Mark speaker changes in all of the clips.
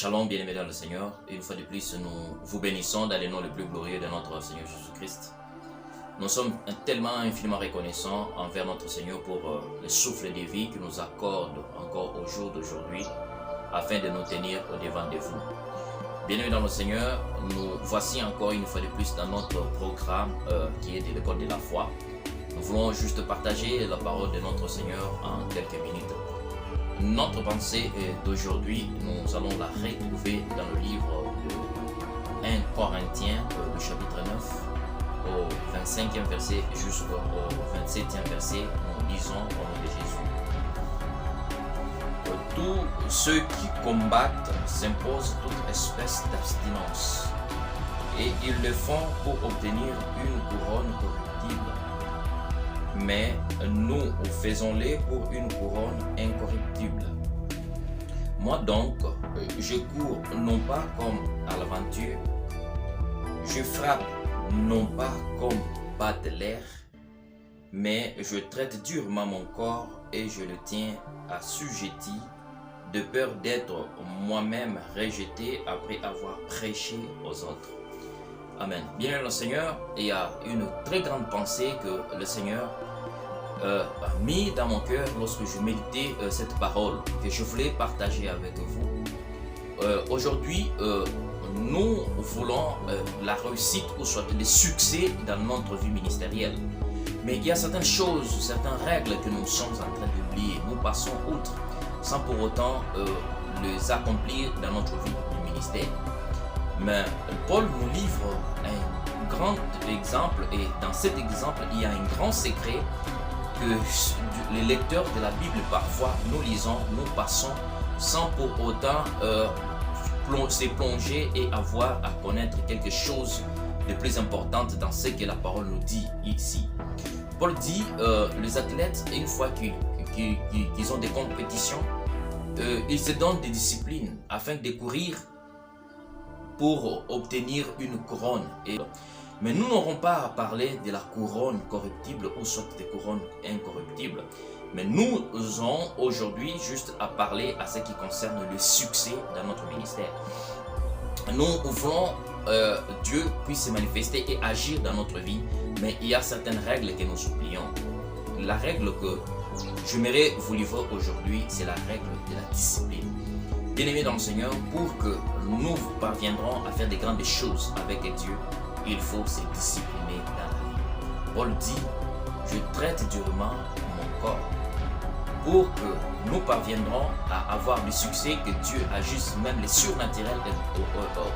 Speaker 1: Shalom, bien-aimés dans le Seigneur. Une fois de plus, nous vous bénissons dans le nom le plus glorieux de notre Seigneur Jésus-Christ. Nous sommes tellement infiniment reconnaissants envers notre Seigneur pour le souffle de vie qu'il nous accorde encore au jour d'aujourd'hui afin de nous tenir au devant de vous. Bien-aimés dans le Seigneur, nous voici encore une fois de plus dans notre programme qui est de l'école de la foi. Nous voulons juste partager la parole de notre Seigneur en quelques minutes. Notre pensée d'aujourd'hui, nous allons la retrouver dans le livre de 1 Corinthiens, le chapitre 9, au 25e verset jusqu'au 27e verset. Nous lisons au nom de Jésus. Tous ceux qui combattent s'imposent toute espèce d'abstinence, et ils le font pour obtenir une couronne corruptible. Mais nous faisons-les pour une couronne incorruptible. Moi donc, je cours non pas comme à l'aventure, je frappe non pas comme bat de l'air, mais je traite durement mon corps et je le tiens assujetti, de peur d'être moi-même rejeté après avoir prêché aux autres. Amen. Bien, le Seigneur, il y a une très grande pensée que le Seigneur a mis dans mon cœur lorsque je méditais cette parole que je voulais partager avec vous. Aujourd'hui, nous voulons la réussite ou soit le succès dans notre vie ministérielle. Mais il y a certaines choses, certaines règles que nous sommes en train d'oublier. Nous passons outre sans pour autant les accomplir dans notre vie du ministère. Mais Paul nous livre un grand exemple et dans cet exemple, il y a un grand secret que les lecteurs de la Bible, parfois, nous lisons, nous passons sans pour autant se plonger et avoir à connaître quelque chose de plus important dans ce que la parole nous dit ici. Paul dit, les athlètes, une fois qu'ils ont des compétitions, ils se donnent des disciplines afin de courir pour obtenir une couronne. Mais nous n'aurons pas à parler de la couronne corruptible ou soit des couronnes incorruptibles. Mais nous aurons aujourd'hui juste à parler à ce qui concerne le succès dans notre ministère. Nous voulons Dieu puisse se manifester et agir dans notre vie, mais il y a certaines règles que nous oublions. La règle que j'aimerais vous livrer aujourd'hui, c'est la règle de la discipline. Bien-aimés dans le Seigneur, pour que nous parviendrons à faire des grandes choses avec Dieu, il faut se discipliner dans la vie. Paul dit, je traite durement mon corps. Pour que nous parviendrons à avoir du succès, que Dieu agisse même les surnaturels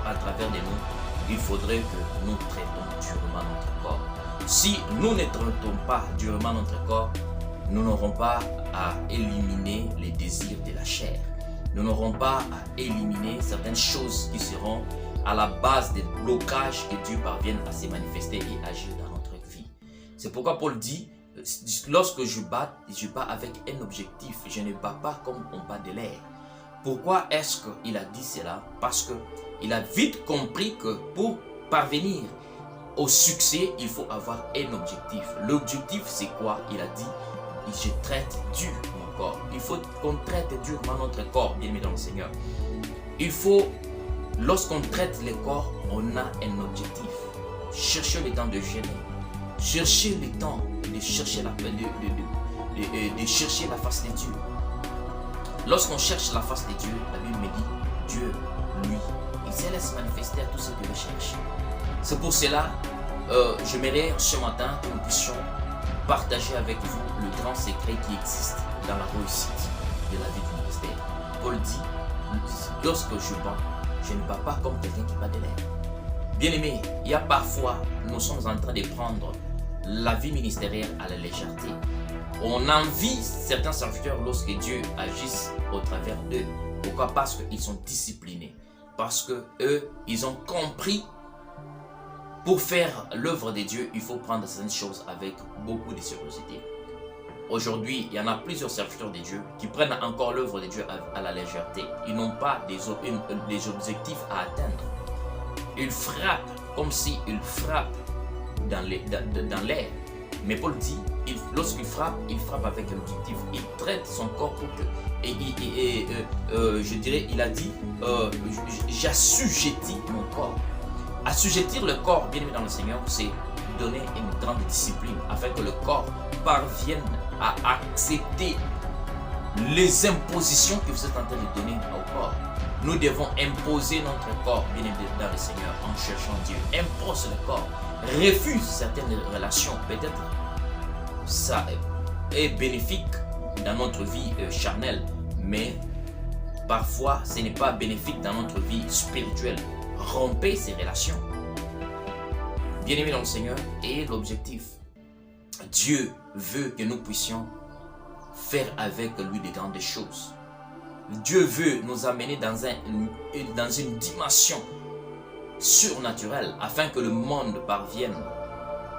Speaker 1: à travers de nous, il faudrait que nous traitons durement notre corps. Si nous ne traitons pas durement notre corps, nous n'aurons pas à éliminer les désirs de la chair. Nous n'aurons pas à éliminer certaines choses qui seront à la base des blocages que Dieu parvienne à se manifester et agir dans notre vie. C'est pourquoi Paul dit, lorsque je bats avec un objectif, je ne bats pas comme on bat de l'air. Pourquoi est-ce qu'il a dit cela? Parce qu'il a vite compris que pour parvenir au succès, il faut avoir un objectif. L'objectif, c'est quoi? Il a dit, je traite dur mon corps. Il faut qu'on traite durement notre corps, bien-aimé dans le Seigneur. Il faut, lorsqu'on traite le corps, on a un objectif. Cherchez le temps de jeûner. Cherchez le temps de chercher de chercher la face de Dieu. Lorsqu'on cherche la face de Dieu, la Bible me dit, Dieu, lui, il se laisse manifester à tous ceux qui le cherchent. C'est pour cela, j'aimerais ce matin que nous puissions partager avec vous le grand secret qui existe dans la réussite de la vie du ministère. Paul dit, lorsque je bats, je ne bats pas comme quelqu'un qui bat de l'air. Bien aimé, il y a parfois, nous sommes en train de prendre la vie ministérielle à la légèreté. On envie certains serviteurs lorsque Dieu agisse au travers d'eux. Pourquoi? Parce qu'ils sont disciplinés. Parce que eux, ils ont compris. Pour faire l'œuvre de Dieu, il faut prendre certaines choses avec beaucoup de sérieuxité. Aujourd'hui, il y en a plusieurs serviteurs de Dieu qui prennent encore l'œuvre de Dieu à la légèreté. Ils n'ont pas des objectifs à atteindre. Ils frappent comme s'ils frappent dans l'air. Mais Paul dit, lorsqu'il frappe avec un objectif. Il traite son corps pour que... je dirais, il a dit, j'assujettis mon corps. Assujettir le corps, bien aimé dans le Seigneur, c'est donner une grande discipline afin que le corps parvienne à accepter les impositions que vous êtes en train de donner au corps. Nous devons imposer notre corps, bien aimé dans le Seigneur, en cherchant Dieu. Impose le corps, refuse certaines relations. Peut-être ça est bénéfique dans notre vie charnelle, mais parfois ce n'est pas bénéfique dans notre vie spirituelle. Rompez ces relations. Bien-aimés dans le Seigneur, et l'objectif. Dieu veut que nous puissions faire avec lui de grandes choses. Dieu veut nous amener dans une dimension surnaturelle afin que le monde parvienne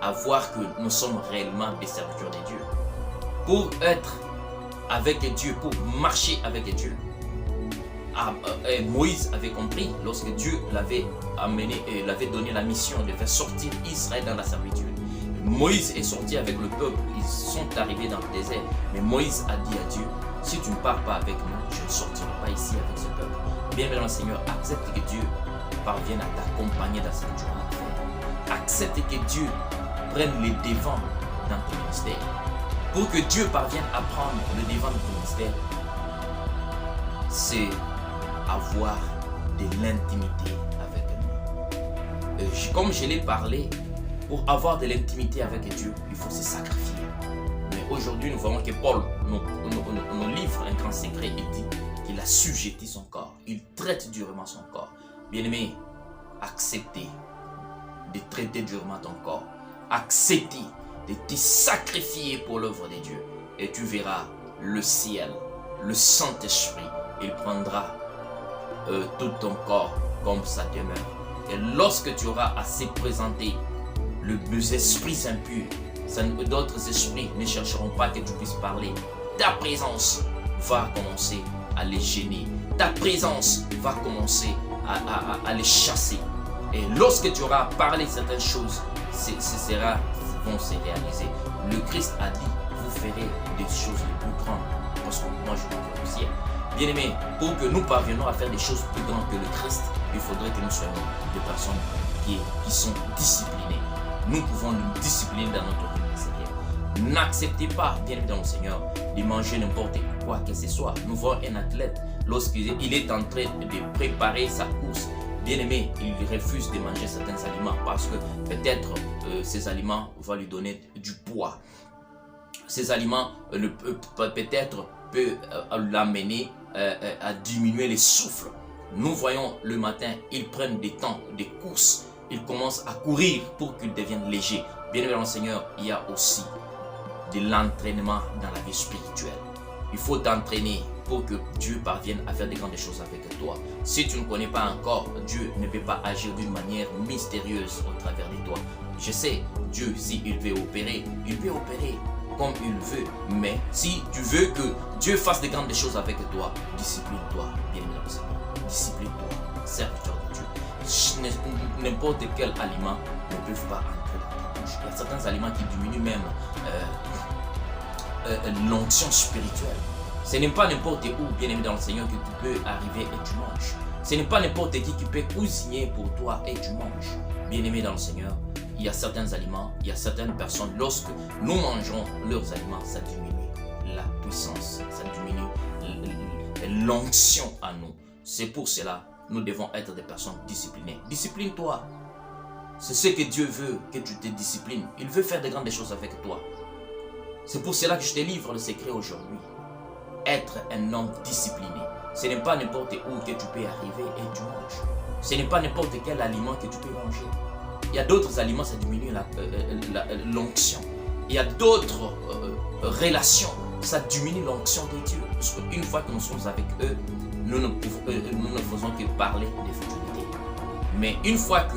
Speaker 1: à voir que nous sommes réellement des serviteurs de Dieu. Pour être avec Dieu, pour marcher avec Dieu, Moïse avait compris lorsque Dieu l'avait amené et l'avait donné la mission de faire sortir Israël dans la servitude. Moïse est sorti avec le peuple, ils sont arrivés dans le désert. Mais Moïse a dit à Dieu, si tu ne pars pas avec nous, je ne sortirai pas ici avec ce peuple. Bien aimé Seigneur, accepte que Dieu parvienne à t'accompagner dans ce que tu as à faire. Accepte que Dieu prenne les devants dans ton ministère. Pour que Dieu parvienne à prendre le devant de ton ministère, c'est avoir de l'intimité avec nous. Comme je l'ai parlé, pour avoir de l'intimité avec Dieu, il faut se sacrifier. Mais aujourd'hui, nous voyons que Paul nous livre un grand secret. Il dit qu'il a sujeté son corps. Il traite durement son corps. Bien-aimé, acceptez de traiter durement ton corps. Acceptez de te sacrifier pour l'œuvre de Dieu. Et tu verras le ciel, le Saint-Esprit. Il prendra tout ton corps comme sa demeure. Et lorsque tu auras assez présenté les esprits impurs, d'autres esprits ne chercheront pas que tu puisses parler. Ta présence va commencer à les gêner. Ta présence va commencer à les chasser. Et lorsque tu auras parlé certaines choses, vont se réaliser. Le Christ a dit, vous ferez des choses les plus grandes, parce que moi je vais au ciel. Bien aimé, pour que nous parviennons à faire des choses plus grandes que le Christ, il faudrait que nous soyons des personnes qui sont disciplinées. Nous pouvons nous discipliner dans notre vie ministérielle. N'acceptez pas, bien aimé dans le Seigneur, de manger n'importe quoi que ce soit. Nous voyons un athlète, lorsqu'il est en train de préparer sa course, bien aimé, il refuse de manger certains aliments parce que peut-être ces aliments vont lui donner du poids. Ces aliments peut-être peuvent l'amener à diminuer les souffles. Nous voyons le matin, ils prennent des temps, des courses, ils commencent à courir pour qu'ils deviennent légers. Bien aimé dans le Seigneur, il y a aussi de l'entraînement dans la vie spirituelle. Il faut t'entraîner pour que Dieu parvienne à faire des grandes choses avec toi. Si tu ne connais pas encore, Dieu ne peut pas agir d'une manière mystérieuse au travers de toi. Je sais, Dieu, s'il veut opérer, il peut opérer comme il veut. Mais si tu veux que Dieu fasse des grandes choses avec toi, discipline-toi, bien-aimé dans le Seigneur. Discipline-toi, serviteur de Dieu. N'importe quel aliment ne peut pas entrer dans ta bouche. Il y a certains aliments qui diminuent même l'onction spirituelle. Ce n'est pas n'importe où, bien-aimé dans le Seigneur, que tu peux arriver et tu manges. Ce n'est pas n'importe qui peut cuisiner pour toi et tu manges. Bien-aimé dans le Seigneur, il y a certains aliments, il y a certaines personnes, lorsque nous mangeons leurs aliments, ça diminue la puissance, ça diminue l'onction à nous. C'est pour cela nous devons être des personnes disciplinées. Discipline-toi. C'est ce que Dieu veut, que tu te disciplines. Il veut faire de grandes choses avec toi. C'est pour cela que je te livre le secret aujourd'hui. Être un homme discipliné. Ce n'est pas n'importe où que tu peux arriver et tu manges. Ce n'est pas n'importe quel aliment que tu peux manger. Il y a d'autres aliments, ça diminue l'onction. Il y a d'autres relations, ça diminue l'onction de Dieu. Parce qu'une fois que nous sommes avec eux, nous ne faisons que parler de futilité. Mais une fois que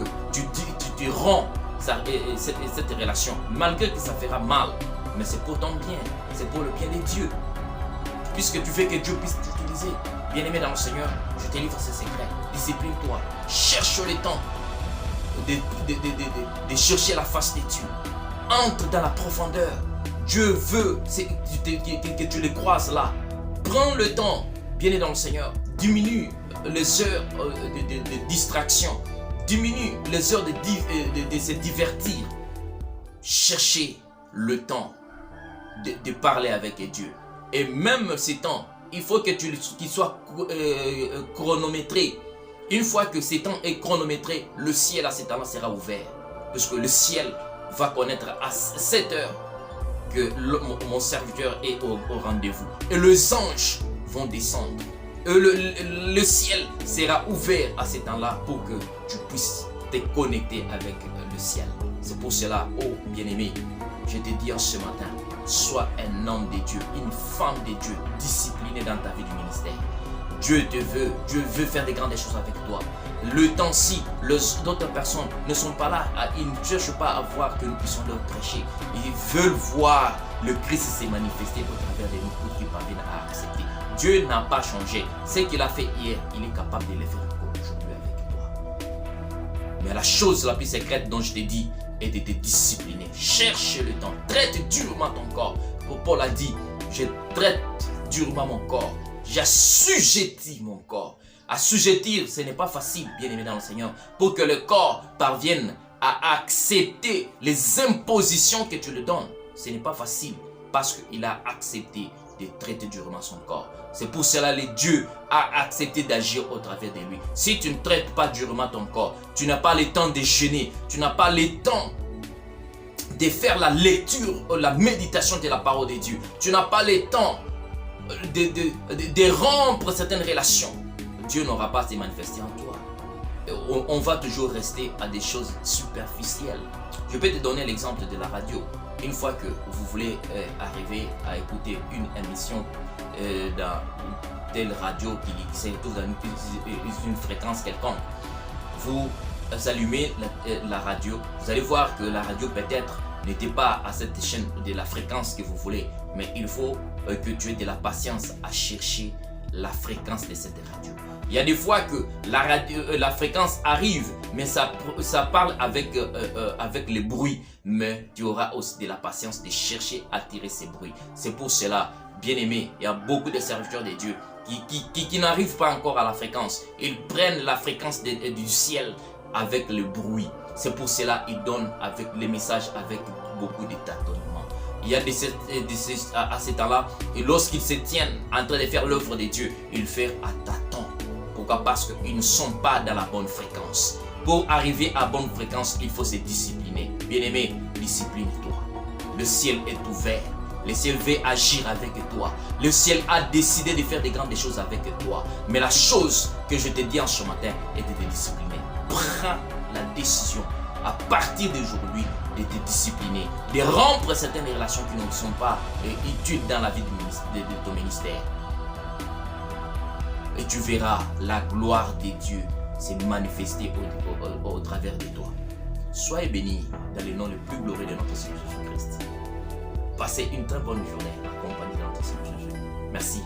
Speaker 1: tu romps cette relation, malgré que ça fera mal, mais c'est pour ton bien, c'est pour le bien de Dieu. Puisque tu veux que Dieu puisse t'utiliser, bien-aimé dans le Seigneur, je te livre ce secret. Discipline-toi, cherche le temps de chercher la face de Dieu. Entre dans la profondeur. Dieu veut que tu les croises là. Prends le temps, bien dans le Seigneur. Diminue les heures de distraction. Diminue les heures de se divertir. Cherchez le temps de parler avec Dieu. Et même ces temps, il faut que qu'il soit chronométré. Une fois que ces temps est chronométré, le ciel à ces temps-là sera ouvert. Parce que le ciel va connaître à 7 heures que mon serviteur est au rendez-vous. Et les anges vont descendre. Et le ciel sera ouvert à ces temps-là pour que tu puisses te connecter avec le ciel. C'est pour cela, oh bien-aimé, je te dis en ce matin, sois un homme de Dieu, une femme de Dieu, disciplinée dans ta vie du ministère. Dieu veut faire des grandes choses avec toi. Le temps-ci, d'autres personnes ne sont pas là, ils ne cherchent pas à voir que nous puissions leur prêcher. Ils veulent voir le Christ se manifester au travers de nous pour qu'ils parviennent à accepter. Dieu n'a pas changé. Ce qu'il a fait hier, il est capable de le faire encore aujourd'hui avec toi. Mais la chose la plus secrète dont je t'ai dit est de te discipliner. Cherche le temps. Traite durement ton corps. Paul a dit, je traite durement mon corps. J'assujettis mon corps. Assujettir, ce n'est pas facile, bien aimé dans le Seigneur, pour que le corps parvienne à accepter les impositions que tu lui donnes. Ce n'est pas facile parce qu'il a accepté de traiter durement son corps. C'est pour cela que Dieu a accepté d'agir au travers de lui. Si tu ne traites pas durement ton corps, tu n'as pas le temps de jeûner, tu n'as pas le temps de faire la lecture, la méditation de la parole de Dieu. Tu n'as pas le temps de rompre certaines relations. Dieu n'aura pas à se manifester en toi. On va toujours rester à des choses superficielles. Je peux te donner l'exemple de la radio. Une fois que vous voulez arriver à écouter une émission dans telle radio qui se trouve dans une fréquence quelconque, vous allumez la radio, vous allez voir que la radio peut-être n'était pas à cette chaîne de la fréquence que vous voulez, mais il faut que tu aies de la patience à chercher la fréquence de cette radio. Il y a des fois que la fréquence arrive, mais ça parle avec les bruits, mais tu auras aussi de la patience de chercher à tirer ces bruits. C'est pour cela, bien aimé, il y a beaucoup de serviteurs de Dieu qui n'arrivent pas encore à la fréquence. Ils prennent la fréquence du ciel avec le bruit. C'est pour cela qu'ils donnent avec les messages avec beaucoup de tâtonnements. Il y a à ce temps-là, et lorsqu'ils se tiennent en train de faire l'œuvre de Dieu, ils le font à tâtons. Pourquoi? Parce qu'ils ne sont pas dans la bonne fréquence. Pour arriver à bonne fréquence, il faut se discipliner. Bien-aimé, discipline-toi. Le ciel est ouvert. Le ciel veut agir avec toi. Le ciel a décidé de faire des grandes choses avec toi. Mais la chose que je te dis en ce matin est de te discipliner. Prends la décision à partir d'aujourd'hui de te discipliner, de rompre certaines relations qui ne sont pas utiles dans la vie de ton ministère. Et tu verras la gloire de Dieu se manifester au travers de toi. Soyez bénis dans le nom le plus glorieux de notre Seigneur Jésus-Christ. Passez une très bonne journée accompagnée de notre Seigneur Jésus. Merci.